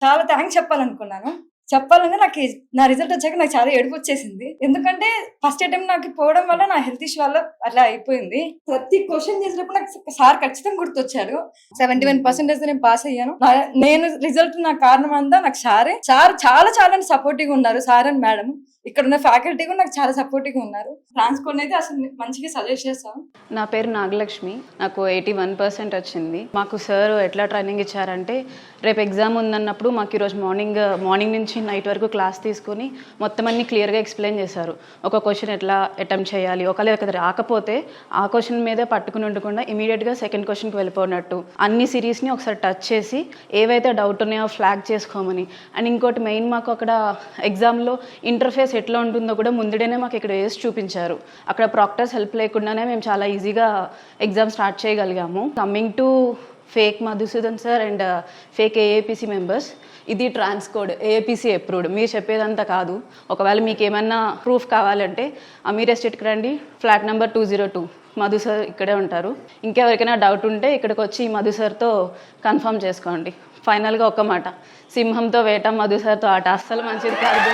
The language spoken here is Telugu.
చాలా థ్యాంక్స్ చెప్పాలనుకున్నాను. చెప్పాలంటే నా రిజల్ట్ వచ్చాక నాకు చాలా ఏడుపొచ్చేసింది. ఎందుకంటే ఫస్ట్ అటెంప్ట్ నాకు పోవడం వల్ల నా హెల్త్ ఇష్యూ వల్ల అట్లా అయిపోయింది. ప్రతి క్వెషన్ చేసినప్పుడు నాకు సార్ ఖచ్చితంగా గుర్తొచ్చారు. 71% నేను పాస్ అయ్యాను. నేను రిజల్ట్ నాకు కారణం అంతా నాకు సారే. సార్ చాలా చాలా సపోర్టివ్‌గా ఉన్నారు. Sir and madam. ఇక్కడ ఉన్న ఫ్యాకల్టీ కూడా నాకు చాలా సపోర్టివ్‌గా ఉన్నారు. ట్రాన్స్‌కోడ్‌ని అయితే అసలు మంచిగా సజెస్ట్ చేస్తాను. నా పేరు నాగలక్ష్మి. నాకు 81% వచ్చింది. మాకు సార్ ఎట్లా ట్రైనింగ్ ఇచ్చారంటే, రేపు ఎగ్జామ్ ఉందన్నప్పుడు మాకు ఈరోజు మార్నింగ్ నుంచి నైట్ వరకు క్లాస్ తీసుకొని మొత్తం అన్ని క్లియర్గా ఎక్స్ప్లెయిన్ చేశారు. ఒక క్వశ్చన్ ఎట్లా అటెంప్ట్ చేయాలి, ఒకవేళ రాకపోతే ఆ క్వశ్చన్ మీదే పట్టుకుని ఉండకుండా ఇమీడియట్గా సెకండ్ క్వశ్చన్కి వెళ్ళిపోయినట్టు అన్ని సిరీస్ని ఒకసారి టచ్ చేసి ఏవైతే డౌట్ ఉన్నాయో ఫ్లాగ్ చేసుకోమని. అండ్ ఇంకోటి మెయిన్ మాకు అక్కడ ఎగ్జామ్లో ఇంటర్ఫేస్ ఎట్లా ఉంటుందో కూడా ముందుడేనే మాకు ఇక్కడ వేసి చూపించారు. అక్కడ ప్రాక్టర్స్ హెల్ప్ లేకుండానే మేము చాలా ఈజీగా ఎగ్జామ్ స్టార్ట్ చేయగలిగాము. Coming to fake Madhusudan sir and fake AAPC members, ఇది ట్రాన్స్కోడ్ ఏఏపీసీ అప్రూవ్డ్. మీరు చెప్పేదంతా కాదు. ఒకవేళ మీకు ఏమన్నా ప్రూఫ్ కావాలంటే అమీర్ ఎస్టేట్కి రండి, ఫ్లాట్ నెంబర్ 202. మధు సార్ ఇక్కడే ఉంటారు. ఇంకెవరికైనా డౌట్ ఉంటే ఇక్కడికి వచ్చి మధు సార్తో కన్ఫర్మ్ చేసుకోండి. ఫైనల్గా ఒక్క మాట, సింహంతో వేట, మధు సార్తో ఆట అస్సలు మంచిది కాదు.